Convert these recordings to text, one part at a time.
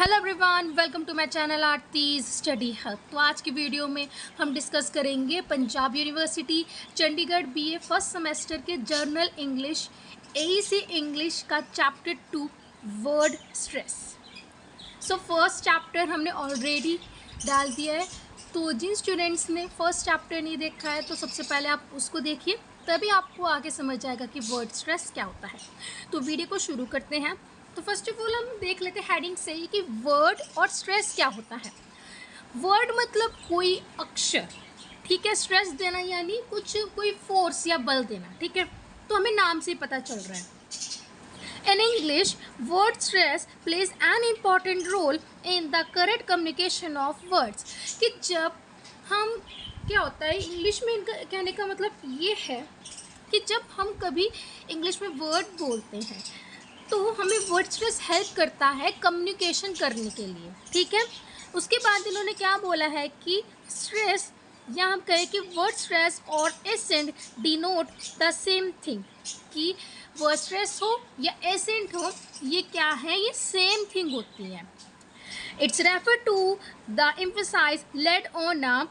Hello everyone, welcome to my channel Aarti's study hub. तो आज की वीडियो में हम डिस्कस करेंगे Punjab university Chandigarh BA first semester के जर्नल इंग्लिश एईसी इंग्लिश का chapter 2 word stress. So first chapter हमने ऑलरेडी डाल दिया है। तो जिन स्टूडेंट्स ने फर्स्ट चैप्टर नहीं देखा है तो सबसे पहले आप उसको देखिए, तभी आपको आगे समझ आएगा कि वर्ड स्ट्रेस क्या होता है। तो वीडियो को शुरू करते हैं। तो फर्स्ट ऑफ ऑल हम देख लेते हैं हेडिंग से ही कि वर्ड और स्ट्रेस क्या होता है। वर्ड मतलब कोई अक्षर, ठीक है। स्ट्रेस देना यानी कोई फोर्स या बल देना, ठीक है। तो हमें नाम से ही पता चल रहा है। In English, word stress plays an important role in the correct communication of words। कि जब हम क्या होता है इंग्लिश में, इनका कहने का मतलब ये है कि जब हम कभी इंग्लिश में वर्ड बोलते हैं तो हमें वर्ड स्ट्रेस हेल्प करता है कम्युनिकेशन करने के लिए, ठीक है। उसके बाद इन्होंने क्या बोला है कि स्ट्रेस, या हम कहें कि वर्ड स्ट्रेस और accent denote the same thing. कि वर्ड स्ट्रेस हो या एसेंट हो, ये क्या है, ये सेम थिंग होती है। It's refer to the emphasise laid on a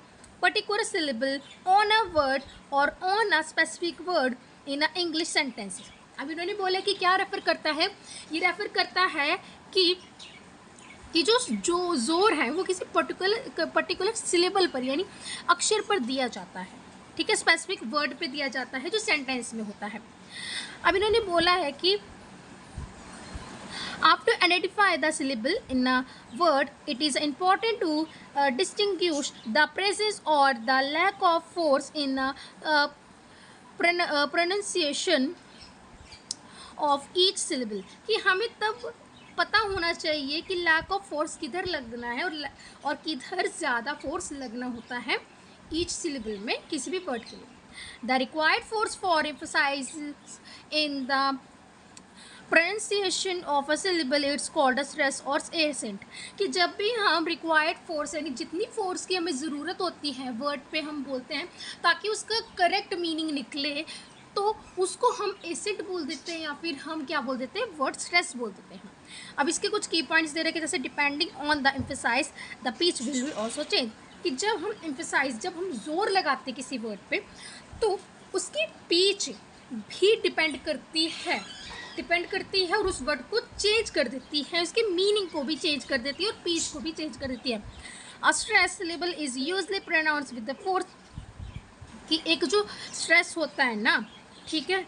particular syllable on a word और on a specific word in a English sentence. अब इन्होंने बोला कि क्या रेफ़र करता है, ये रेफ़र करता है कि जो जोर है वो किसी पर्टिकुलर सिलेबल पर यानी अक्षर पर दिया जाता है, ठीक है। स्पेसिफिक वर्ड पे दिया जाता है जो सेंटेंस में होता है। अब इन्होंने बोला है कि after identify the syllable in a word, it is important to distinguish the presence or the lack of force in pronunciation of each syllable. कि हमें तब पता होना चाहिए कि लैक ऑफ फोर्स किधर लगना है और किधर ज़्यादा फोर्स लगना होता है ईच सिलेबल में किसी भी वर्ड के लिए। The required force for emphasize in the pronunciation of a syllable it's called a stress और एसेंट। कि जब भी हम रिक्वायर्ड फोर्स यानी जितनी फोर्स की हमें ज़रूरत होती है वर्ड पे हम बोलते हैं ताकि उसका करेक्ट मीनिंग निकले, तो उसको हम एसेंट बोल देते हैं या फिर हम क्या बोल देते हैं, वर्ड स्ट्रेस बोल देते हैं। अब इसके कुछ की पॉइंट्स दे रहे हैं कि जैसे depending on the emphasize the pitch will be also change. कि जब हम एम्फसाइज, जब हम जोर लगाते हैं किसी वर्ड पे तो उसकी पिच भी डिपेंड करती है और उस वर्ड को चेंज कर देती है, उसके मीनिंग को भी चेंज कर देती है और पिच को भी चेंज कर देती है। A stress syllable is usually pronounce with the force. कि एक जो स्ट्रेस होता है ना, ठीक है,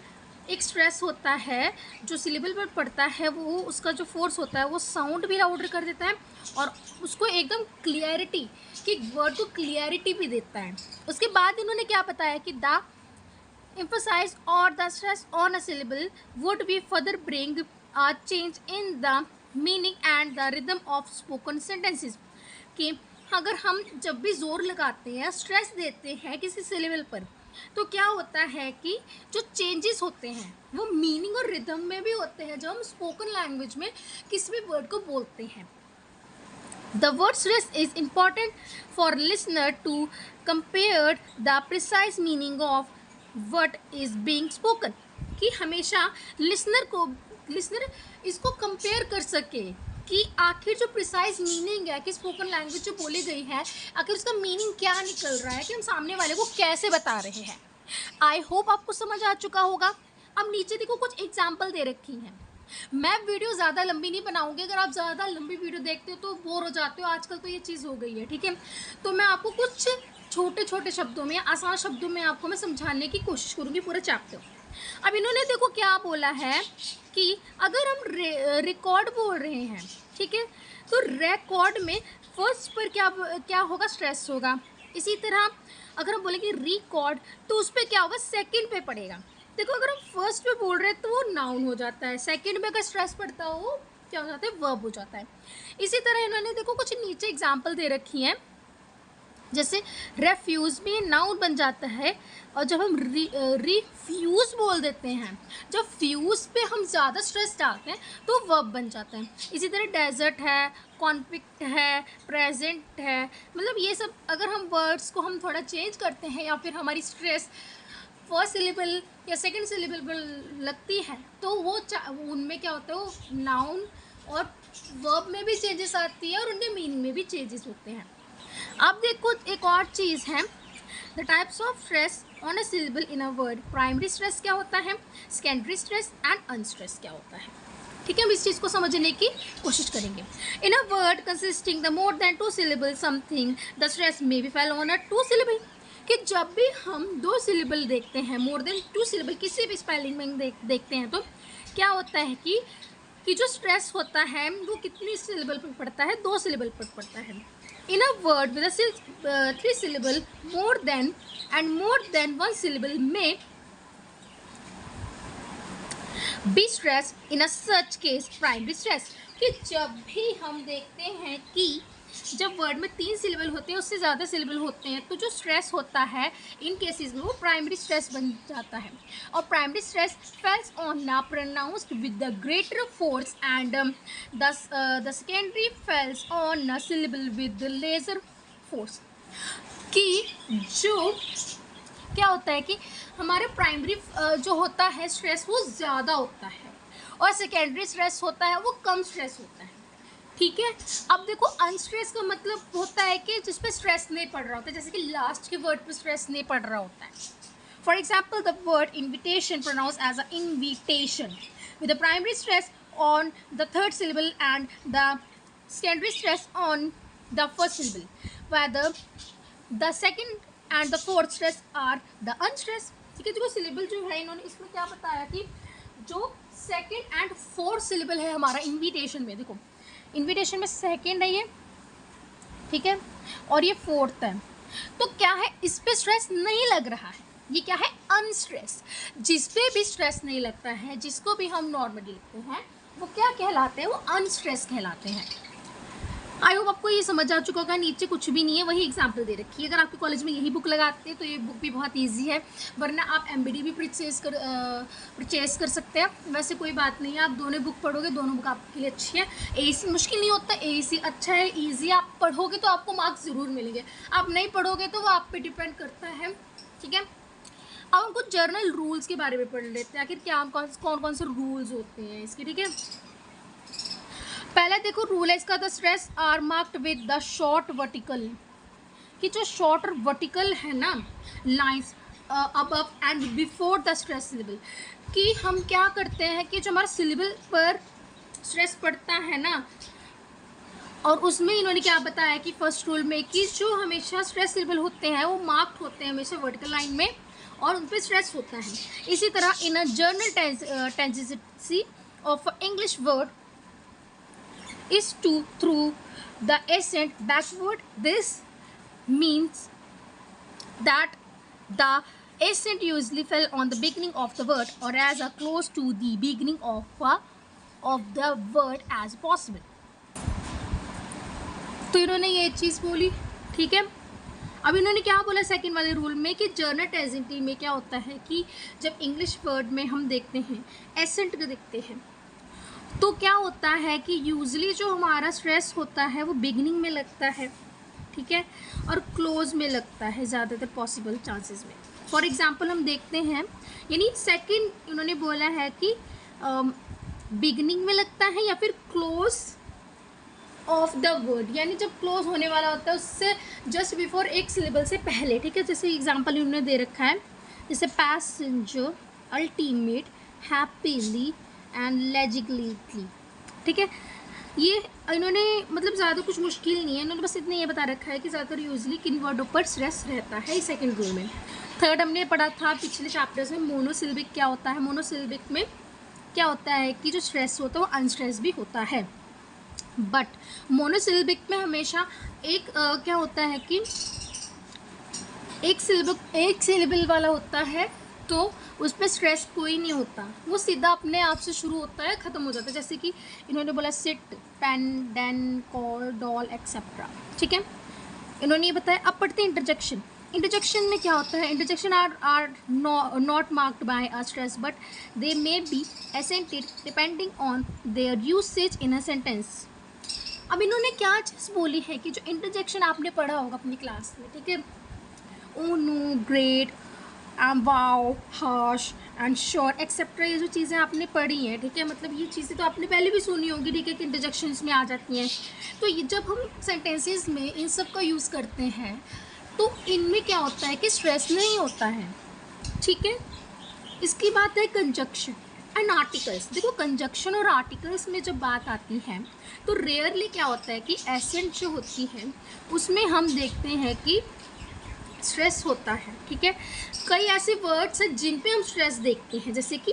एक स्ट्रेस होता है जो सिलेबल पर पड़ता है, वो उसका जो फोर्स होता है वो साउंड भी लाउडर कर देता है और उसको एकदम क्लियरिटी, कि वर्ड को क्लियरिटी भी देता है। उसके बाद इन्होंने क्या बताया कि द एम्फसाइज और the stress on a syllable would be further bring a change in the meaning and the rhythm of spoken sentences. कि अगर हम जब भी जोर लगाते हैं, स्ट्रेस देते हैं किसी सिलेबल पर, तो क्या होता है कि जो चेंजेस होते हैं वो मीनिंग और रिदम में भी होते हैं जब हम स्पोकन लैंग्वेज में किसी भी वर्ड को बोलते हैं। The word stress is important for listener to compare the precise meaning of what is being spoken. कि हमेशा लिसनर इसको कंपेयर कर सके कि आखिर जो प्रिसाइज मीनिंग है कि स्पोकन लैंग्वेज जो बोली गई है, आखिर उसका मीनिंग क्या निकल रहा है, कि हम सामने वाले को कैसे बता रहे हैं। आई होप आपको समझ आ चुका होगा। अब नीचे देखो कुछ एग्जाम्पल दे रखी हैं। मैं वीडियो ज़्यादा लंबी नहीं बनाऊंगी, अगर आप ज़्यादा लंबी वीडियो देखते हो तो बोर हो जाते हो, आजकल तो ये चीज़ हो गई है, ठीक है। तो मैं आपको कुछ छोटे छोटे शब्दों में, आसान शब्दों में आपको मैं समझाने की कोशिश करूँगी पूरा चैप्टर। अब इन्होंने देखो क्या बोला है कि अगर हम रिकॉर्ड बोल रहे हैं, ठीक है, तो रिकॉर्ड में फर्स्ट पर क्या होगा, स्ट्रेस होगा। इसी तरह अगर हम बोलेंगे रिकॉर्ड तो उस पर क्या होगा, सेकंड पे पड़ेगा। देखो अगर हम फर्स्ट पे बोल रहे हैं तो वो नाउन हो जाता है, सेकंड में अगर स्ट्रेस पड़ता हो क्या हो जाता है, वर्ब हो जाता है। इसी तरह इन्होंने देखो कुछ नीचे एग्जाम्पल दे रखी हैं, जैसे रेफ्यूज़ भी नाउन बन जाता है और जब हम रिफ्यूज़ बोल देते हैं, जब फ्यूज़ पे हम ज़्यादा स्ट्रेस डालते हैं तो वर्ब बन जाता है। इसी तरह डेजर्ट है, कॉन्फ्लिक्ट है, प्रेजेंट है, मतलब ये सब अगर हम वर्ड्स को हम थोड़ा चेंज करते हैं या फिर हमारी स्ट्रेस फर्स्ट सिलेबल या सेकंड सिलेबल पर लगती है तो वो उनमें क्या होता है, वो नाउन और वर्ब में भी चेंजेस आती है और उनके मीनिंग में भी चेंजेस होते हैं। अब देखो एक और चीज़ है, the types of stress on a syllable in a word. Primary stress क्या होता है, सेकेंडरी स्ट्रेस एंड अनस्ट्रेस क्या होता है। ठीक है, हम इस चीज़ को समझने की कोशिश करेंगे। In a word consisting the more than 2 syllable something, the stress may be fell on a 2 syllable. कि जब भी हम 2 सिलेबल देखते हैं, मोर देन 2 सिलेबल किसी भी स्पेलिंग में देखते हैं, तो क्या होता है कि जो स्ट्रेस होता है वो कितनी सिलेबल पर पड़ता है, 2 सिलेबल पर पड़ता है। In a word with 3 syllable more than 1 syllable में be stress in a such case primary stress. कि जब भी हम देखते हैं कि जब वर्ड में 3 सिलेबल होते हैं, उससे ज़्यादा सिलेबल होते हैं, तो जो स्ट्रेस होता है इन केसेस में वो प्राइमरी स्ट्रेस बन जाता है। और प्राइमरी स्ट्रेस फेल्स ऑन ना pronounced with the greater force and the secondary falls on ना syllable with the lesser force. कि जो क्या होता है कि हमारे प्राइमरी जो होता है स्ट्रेस वो ज़्यादा होता है और सेकेंडरी स्ट्रेस होता है वो कम स्ट्रेस होता है। ठीक है, अब देखो अनस्ट्रेस का मतलब होता है कि जिस पे स्ट्रेस नहीं पड़ रहा होता है, जैसे कि लास्ट के वर्ड पे स्ट्रेस नहीं पड़ रहा होता है। For example the word invitation pronounce as a invitation with the primary stress on the third syllable and the secondary stress on the first syllable whether the second and the fourth stress are the unstress. ठीक है, जो syllable जो है इन्होंने इसमें क्या बताया कि जो सेकेंड एंड फोर्थ सिलेबल है हमारा इन्विटेशन में, देखो इन्विटेशन में सेकेंड है ये, ठीक है, और ये फोर्थ है, तो क्या है इस पे स्ट्रेस नहीं लग रहा है, ये क्या है अनस्ट्रेस। जिस पे भी स्ट्रेस नहीं लगता है, जिसको भी हम नॉर्मली लिखते हैं, वो क्या कहलाते हैं, वो अनस्ट्रेस कहलाते हैं। आई होप आपको ये समझ आ चुका होगा। नीचे कुछ भी नहीं है, वही एग्जाम्पल दे रखी है। अगर आपके कॉलेज में यही बुक लगाते हैं तो ये बुक भी बहुत इजी है, वरना आप MBD भी परचेज कर सकते हैं। वैसे कोई बात नहीं है, आप दोनों बुक पढ़ोगे, दोनों बुक आपके लिए अच्छी है। AEC मुश्किल नहीं होता, AEC अच्छा है, ईजी। आप पढ़ोगे तो आपको मार्क्स ज़रूर मिलेंगे, आप नहीं पढ़ोगे तो वो आप पे डिपेंड करता है। ठीक है, अब हम कुछ जर्नल रूल्स के बारे में पढ़ लेते हैं, आखिर क्या कौन कौन से रूल्स होते हैं इसके। ठीक है, पहले देखो रूल है इसका, the stress are marked with the short vertical. कि जो शॉर्ट और वर्टिकल है ना lines above and before the stress syllable. कि हम क्या करते हैं कि जो हमारा सिलेबल पर स्ट्रेस पड़ता है ना, और उसमें इन्होंने क्या बताया कि फर्स्ट रूल में कि जो हमेशा स्ट्रेस सिलेबल होते हैं वो मार्क्ड होते हैं हमेशा वर्टिकल लाइन में और उन पर स्ट्रेस होता है। इसी तरह in a general tendency of English word is to through the accent backward. This means that the accent usually fell on the beginning of the word or as close to the beginning of the word as possible. तो इन्होंने ये चीज़ बोली। ठीक है, अब इन्होंने क्या बोला सेकंड वाले रूल में कि जर्नल टेंडेंसी में क्या होता है कि जब इंग्लिश वर्ड में हम देखते हैं एसेंट को देखते हैं, तो क्या होता है कि यूजली जो हमारा स्ट्रेस होता है वो बिगनिंग में लगता है, ठीक है, और क्लोज में लगता है ज़्यादातर पॉसिबल चांसेस में। फॉर एग्जांपल हम देखते हैं, यानी सेकंड इन्होंने बोला है कि बिगनिंग में लगता है या फिर क्लोज ऑफ द वर्ड, यानी जब क्लोज होने वाला होता है उससे जस्ट बिफोर एक सिलेबल से पहले। ठीक है, जैसे एग्जाम्पल इन्होंने दे रखा है, जैसे पैसेंजर, अल्टीमेट, हैप्पीली एंड लेजिगलिटली। ठीक है, ये इन्होंने मतलब ज़्यादा कुछ मुश्किल नहीं है, इन्होंने बस इतना ये बता रखा है कि ज़्यादातर यूजली किन वर्डों पर स्ट्रेस रहता है सेकंड रूल में। थर्ड हमने पढ़ा था पिछले चैप्टर्स में मोनोसिल्बिक क्या होता है। मोनोसिल्बिक में क्या होता है कि जो स्ट्रेस होता है वो अनस्ट्रेस भी होता है, बट मोनोसिल्बिक में हमेशा एक क्या होता है कि एक सिलेबल वाला होता है, तो उस पर स्ट्रेस कोई नहीं होता, वो सीधा अपने आप से शुरू होता है, ख़त्म हो जाता है। जैसे कि इन्होंने बोला sit, pen, den, call, doll etcetera. ठीक है, इन्होंने ये बताया। अब पढ़ते हैं इंटरजेक्शन। इंटरजेक्शन में क्या होता है, interjection are not marked by a stress but they may be accented depending on their usage in a sentence. अब इन्होंने क्या चीज़ बोली है कि जो इंटरजेक्शन आपने पढ़ा होगा अपनी क्लास में, ठीक है, oh no, great, wow, harsh, and sure etcetera, ये जो चीज़ें आपने पढ़ी हैं, ठीक है, मतलब ये चीज़ें तो आपने पहले भी सुनी होंगी, ठीक है, कि इंटरजेक्शंस में आ जाती हैं। तो ये जब हम सेंटेंसेस में इन सब का यूज़ करते हैं तो इनमें क्या होता है कि स्ट्रेस नहीं होता है, ठीक है। इसकी बात है कंजक्शन एंड आर्टिकल्स। देखो कंजक्शन और आर्टिकल्स में जब बात आती है तो रेयरली क्या होता है कि एसेंट जो होती है उसमें हम देखते हैं कि स्ट्रेस होता है, ठीक है। कई ऐसे वर्ड्स हैं जिन पे हम स्ट्रेस देखते हैं, जैसे कि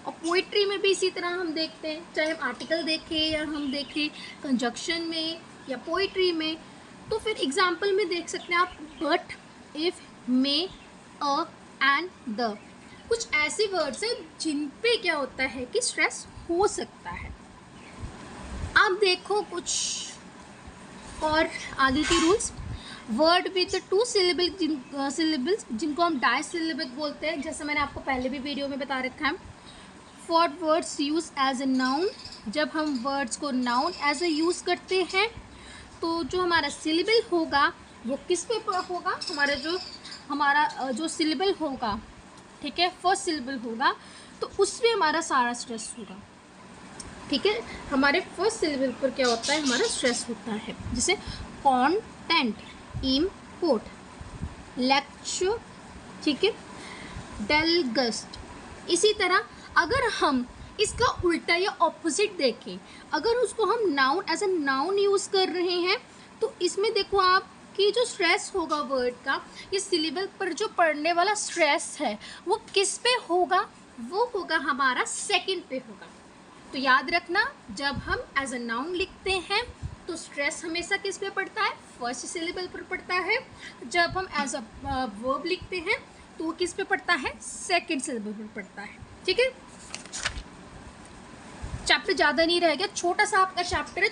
और पोइट्री में भी इसी तरह हम देखते हैं, चाहे हम आर्टिकल देखें या हम देखें कंजक्शन में या पोइट्री में। तो फिर एग्जाम्पल में देख सकते हैं आप but, if, may, a, and, the. कुछ ऐसे वर्ड्स हैं जिन पे क्या होता है कि स्ट्रेस हो सकता है। आप देखो कुछ और आगे के रूल्स। वर्ड विद 2 सिलेबल्स जिनको हम डाइसिलेबिक बोलते हैं, जैसे मैंने आपको पहले भी वीडियो में बता रखा है। For words use as a noun, जब हम वर्ड्स को नाउन एज ए यूज़ करते हैं तो जो हमारा सिलेबल होगा वो किस पे होगा, हमारा जो सिलेबल होगा, ठीक है, फर्स्ट सिलेबल होगा, तो उसमें हमारा सारा स्ट्रेस होगा, ठीक है। हमारे फर्स्ट सिलेबल पर क्या होता है, हमारा स्ट्रेस होता है। जैसे कंटेंट, इम्पोर्ट, लेक्चर, ठीक है, डेलगस्ट। इसी तरह अगर हम इसका उल्टा या ऑपोजिट देखें, अगर उसको हम noun as a noun use कर रहे हैं तो इसमें देखो आप कि जो स्ट्रेस होगा वर्ड का, ये सिलेबल पर जो पढ़ने वाला स्ट्रेस है वो किस पे होगा, वो होगा हमारा सेकंड पे होगा। तो याद रखना, जब हम एज अ नाउन लिखते हैं तो स्ट्रेस हमेशा किस पे पड़ता है, फर्स्ट सिलेबल पर पड़ता है। जब हम एज अ वर्ब लिखते हैं तो वो किस पे पड़ता है, सेकंड सिलेबल पर पड़ता है, ठीक है। चैप्टर ज़्यादा नहीं रहेगा, छोटा सा आपका चैप्टर है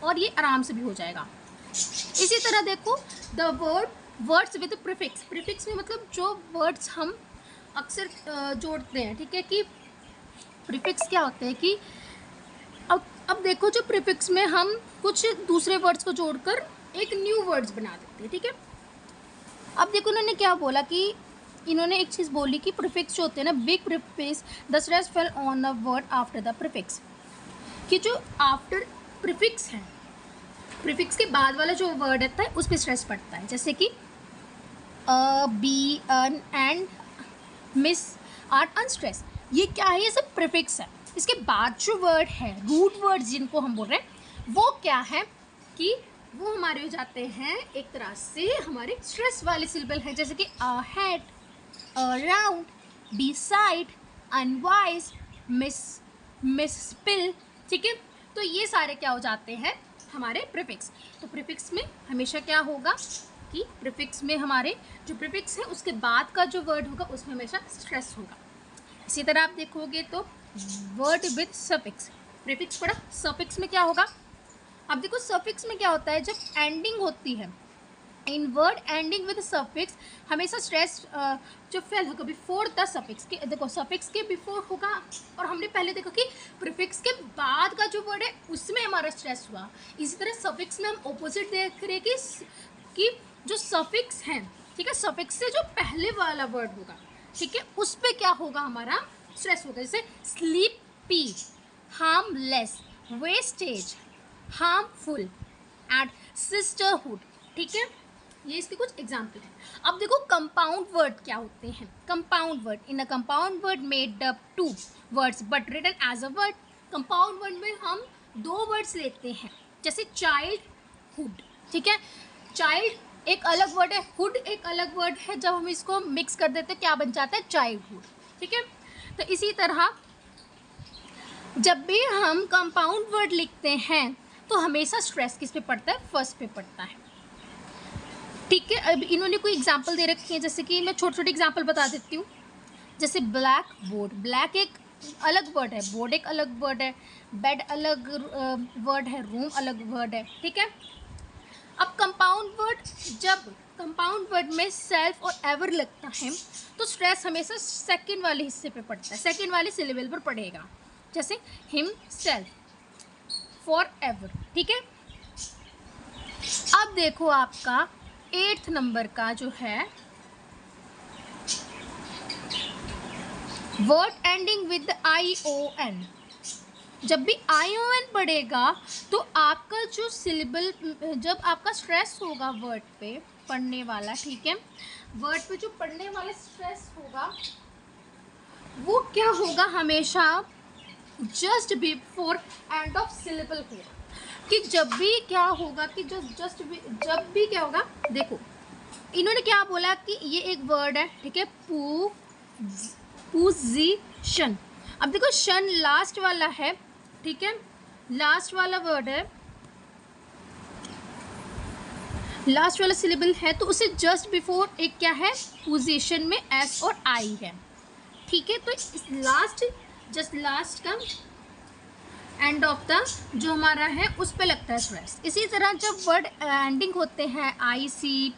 और ये आराम से भी हो जाएगा। इसी तरह देखो the words with prefix. Prefix में मतलब जो वर्ड्स हम अक्सर जोड़ते हैं, ठीक है, कि प्रीफिक्स क्या होते हैं कि अब देखो जो प्रीफिक्स में हम कुछ दूसरे वर्ड्स को जोड़कर एक न्यू वर्ड्स बना देते हैं, ठीक है। अब देखो उन्होंने क्या बोला कि इन्होंने एक चीज़ बोली कि प्रीफिक्स जो होते हैं ना, big prefix the stress fell on a word after the prefix, कि जो आफ्टर प्रीफिक्स है, प्रीफिक्स के बाद वाला जो वर्ड रहता है उस पर स्ट्रेस पड़ता है। जैसे कि be, un, en, mis, are unstress, ये क्या है, ये सब प्रीफिक्स है। इसके बाद जो वर्ड है, रूट वर्ड जिनको हम बोल रहे हैं, वो क्या है कि वो हमारे हो जाते हैं एक तरह से हमारे स्ट्रेस वाले सिलेबल हैं, जैसे कि head, around, beside, unwise, miss spill, ठीक है। तो ये सारे क्या हो जाते हैं हमारे प्रीफिक्स। तो प्रीफिक्स में हमेशा क्या होगा कि प्रीफिक्स में हमारे जो प्रीफिक्स है उसके बाद का जो वर्ड होगा उसमें हमेशा स्ट्रेस होगा। इसी तरह आप देखोगे तो वर्ड विद सफिक्स, प्रीफिक्स पढ़ा, सफिक्स में क्या होगा। अब देखो सफिक्स में क्या होता है, जब एंडिंग होती है, इन वर्ड एंडिंग विद सफिक्स हमेशा स्ट्रेस जो फेल होगा बिफोर द सफिक्स के। देखो सफिक्स के बिफोर होगा, और हमने पहले देखा कि प्रीफिक्स के बाद का जो वर्ड है उसमें हमारा स्ट्रेस हुआ। इसी तरह सफिक्स में हम ऑपोजिट देख रहे हैं कि जो सफिक्स है, ठीक है, सफिक्स से जो पहले वाला वर्ड होगा, ठीक है, उस पर क्या होगा, हमारा स्ट्रेस होगा। जैसे sleepy, harmless, wastage, harmful and sisterhood, ठीक है, ये इसके कुछ एग्जाम्पल हैं। अब देखो कंपाउंड वर्ड क्या होते हैं। Compound word, in a compound word made up 2 words but written as a word. Compound word में हम 2 वर्ड्स लेते हैं, जैसे चाइल्डहुड, ठीक है, चाइल्ड एक अलग वर्ड है, हुड एक अलग वर्ड है, जब हम इसको मिक्स कर देते हैं क्या बन जाता है, चाइल्डहुड, ठीक है। तो इसी तरह जब भी हम कंपाउंड वर्ड लिखते हैं तो हमेशा स्ट्रेस किस पे पड़ता है, फर्स्ट पे पड़ता है, ठीक है। अब इन्होंने कोई एग्जांपल दे रखी है, जैसे कि मैं छोटे छोटे एग्जांपल बता देती हूँ। जैसे ब्लैक बोर्ड, ब्लैक एक अलग वर्ड है, बोर्ड एक अलग वर्ड है, बेड अलग वर्ड है, रूम अलग वर्ड है, ठीक है। अब कंपाउंड वर्ड, जब कंपाउंड वर्ड में सेल्फ और एवर लगता है तो स्ट्रेस हमेशा सेकंड वाले हिस्से पे पड़ता है, सेकंड वाले सिलेबल पर पड़ेगा। जैसे हिम सेल्फ, फॉर एवर, ठीक है। अब देखो आपका 8th नंबर का जो है वर्ड एंडिंग विद ION, जब भी ION पड़ेगा तो आपका जो सिलेबल, जब आपका स्ट्रेस होगा वर्ड पे पढ़ने वाला, ठीक है, वर्ड पे जो पढ़ने वाला स्ट्रेस होगा वो क्या होगा, हमेशा just before end of syllable होगा। कि जब भी क्या होगा कि जब भी क्या होगा, देखो इन्होंने क्या बोला कि ये एक वर्ड है, ठीक है, पोजीशन। अब देखो शन लास्ट वाला है, ठीक है, लास्ट वाला वर्ड है, लास्ट वाला सिलेबल है, तो उसे जस्ट बिफोर एक क्या है, पोजीशन में S और I है, ठीक है। तो इस जस्ट लास्ट का एंड ऑफ द जो हमारा है उस पे लगता है स्ट्रेस। इसी तरह जब वर्ड एंडिंग होते हैं ICAL,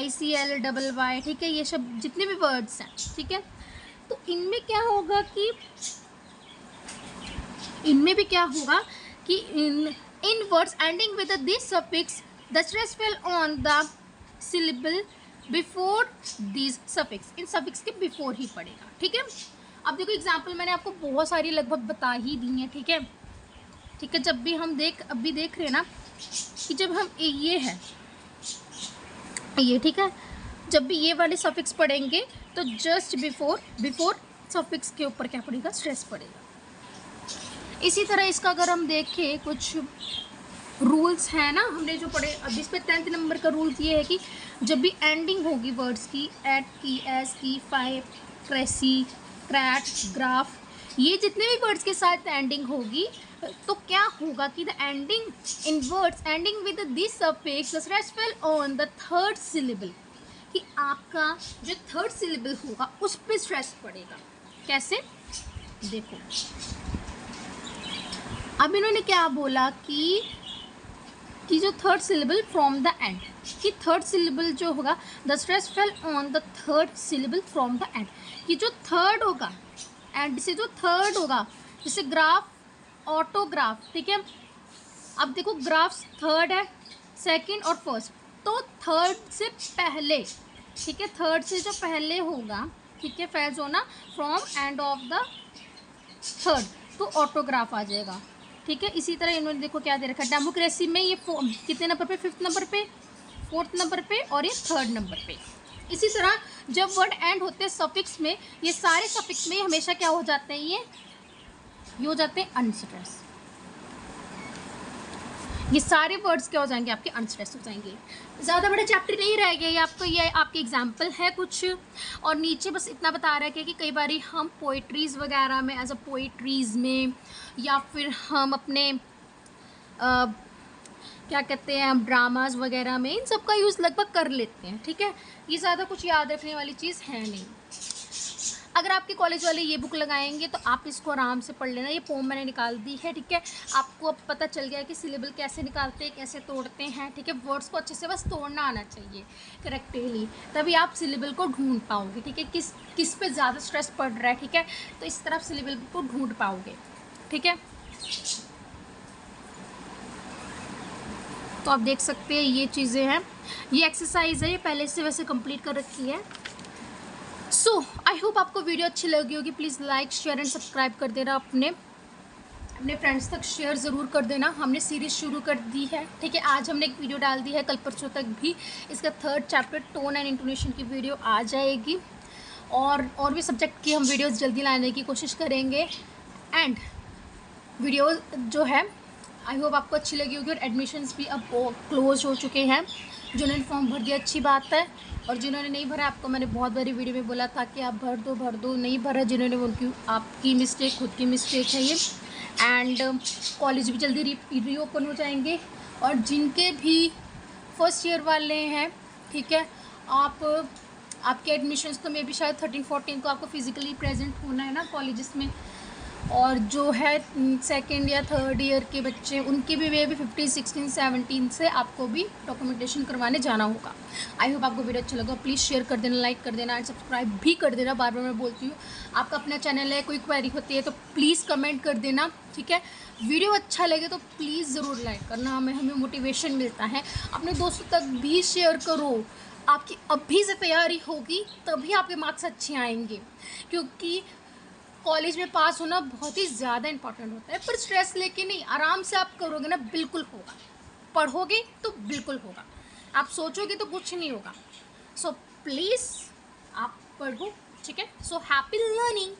ICLYY, ठीक है, ये सब जितने भी वर्ड्स हैं, ठीक है, तो इनमें क्या होगा कि इनमें भी क्या होगा कि in words ending with this suffix the stress fell on the syllable before this suffix, इन सफिक्स के बिफोर ही पड़ेगा, ठीक है। अब देखो एग्जाम्पल मैंने आपको बहुत सारी लगभग बता ही दी हैं, ठीक है, ठीक है। जब भी हम अभी देख रहे हैं ना कि जब हम ये है ये, ठीक है, जब भी ये वाले सफिक्स पढ़ेंगे तो जस्ट बिफोर सफिक्स के ऊपर क्या पड़ेगा, स्ट्रेस पड़ेगा। इसी तरह इसका अगर हम देखें कुछ रूल्स हैं ना हमने जो पढ़े, अब इस पे 10th नंबर का रूल्स ये है कि जब भी एंडिंग होगी वर्ड्स की, एट की, एस की, फाइव, क्रेसी, क्रैट, ग्राफ, ये जितने भी वर्ड्स के साथ एंडिंग होगी तो क्या होगा कि the ending in words ending with this suffix the stress fell on the third syllable, कि आपका जो थर्ड सिलेबल होगा उस पे स्ट्रेस पड़ेगा। कैसे, देखो अब इन्होंने क्या बोला कि जो third syllable from the end, कि थर्ड सिलेबल जो होगा the stress fell on the third syllable from the end, कि जो थर्ड होगा एंड से जो थर्ड होगा, जैसे ग्राफ, ऑटोग्राफ, ठीक है। अब देखो ग्राफ्स थर्ड है, सेकंड और फर्स्ट, तो थर्ड से पहले, ठीक है, थर्ड से जो पहले होगा, ठीक है, फेज होना from end of the third, तो ऑटोग्राफ आ जाएगा, ठीक है। इसी तरह इन्होंने देखो क्या दे रखा है, डेमोक्रेसी में ये कितने नंबर पे, 5th नंबर पे, 4th नंबर पे और ये 3rd नंबर पे। इसी तरह जब वर्ड एंड होते हैं सफिक्स में, ये सारे सफिक्स में हमेशा क्या हो जाते हैं, ये हो जाते हैं अनस्ट्रेस, ये सारे वर्ड्स क्या हो जाएंगे, आपके अनस्ट्रेस हो जाएंगे। ज़्यादा बड़े चैप्टर नहीं रह गए, ये आपके एग्जाम्पल है कुछ, और नीचे बस इतना बता रहा है कि कई बार हम पोइट्रीज़ वगैरह में, एज अ पोइट्रीज़ में, या फिर हम अपने क्या कहते हैं, हम ड्रामाज वगैरह में इन सब का यूज़ लगभग कर लेते हैं, ठीक है। ये ज़्यादा कुछ याद रखने वाली चीज़ है नहीं। अगर आपके कॉलेज वाले ये बुक लगाएंगे तो आप इसको आराम से पढ़ लेना। ये पोम मैंने निकाल दी है, ठीक है। आपको अब पता चल गया कि सिलेबल कैसे निकालते हैं, कैसे तोड़ते हैं, ठीक है। वर्ड्स को अच्छे से बस तोड़ना आना चाहिए करेक्टली, तभी आप सिलेबल को ढूंढ पाओगे, ठीक है। किस पे ज़्यादा स्ट्रेस पड़ रहा है, ठीक है, तो इस तरह सिलेबल को ढूंढ पाओगे, ठीक है। तो आप देख सकते हैं ये चीज़ें हैं, ये एक्सरसाइज है, ये पहले से वैसे कंप्लीट कर रखी है। सो आई होप आपको वीडियो अच्छी लगी होगी। Please like, share and subscribe कर देना, अपने फ्रेंड्स तक शेयर ज़रूर कर देना। हमने सीरीज़ शुरू कर दी है, ठीक है। आज हमने एक वीडियो डाल दी है, कल परसों तक भी इसका 3rd chapter tone and intonation की वीडियो आ जाएगी, और भी सब्जेक्ट की हम वीडियोज़ जल्दी लाने की कोशिश करेंगे। एंड वीडियो जो है आई होप आपको अच्छी लगी होगी। और एडमिशन्स भी अब क्लोज हो चुके हैं। जिन्होंने फॉर्म भर दिया अच्छी बात है, और जिन्होंने नहीं भरा, आपको मैंने बहुत बारी वीडियो में बोला था कि आप भर दो, नहीं भरा जिन्होंने, उनकी आपकी मिस्टेक, खुद की मिस्टेक है ये। एंड कॉलेज भी जल्दी रीओपन हो जाएंगे, और जिनके भी फर्स्ट ईयर वाले हैं, ठीक है, आपके एडमिशन्स तो मे भी शायद 13-14 को आपको फिज़िकली प्रेजेंट होना है ना कॉलेजेस में, और जो है 2nd या 3rd ईयर के बच्चे, उनके भी वे भी 15, 16, 17 से आपको भी डॉक्यूमेंटेशन करवाने जाना होगा। आई होप आपको वीडियो अच्छा लगा। प्लीज़ शेयर कर देना, लाइक कर देना एंड सब्सक्राइब भी कर देना। बार बार मैं बोलती हूँ, आपका अपना चैनल है, कोई क्वेरी होती है तो प्लीज़ कमेंट कर देना, ठीक है। वीडियो अच्छा लगे तो प्लीज़ ज़रूर लाइक करना, हमें मोटिवेशन मिलता है। अपने दोस्तों तक भी शेयर करो, आपकी अभी से तैयारी होगी तभी आपके मार्क्स अच्छे आएंगे, क्योंकि कॉलेज में पास होना बहुत ही ज़्यादा इंपॉर्टेंट होता है। पर स्ट्रेस लेके नहीं, आराम से आप करोगे ना, बिल्कुल होगा। पढ़ोगे तो बिल्कुल होगा, आप सोचोगे तो कुछ नहीं होगा। सो प्लीज़ आप पढ़ो, ठीक है। So happy learning.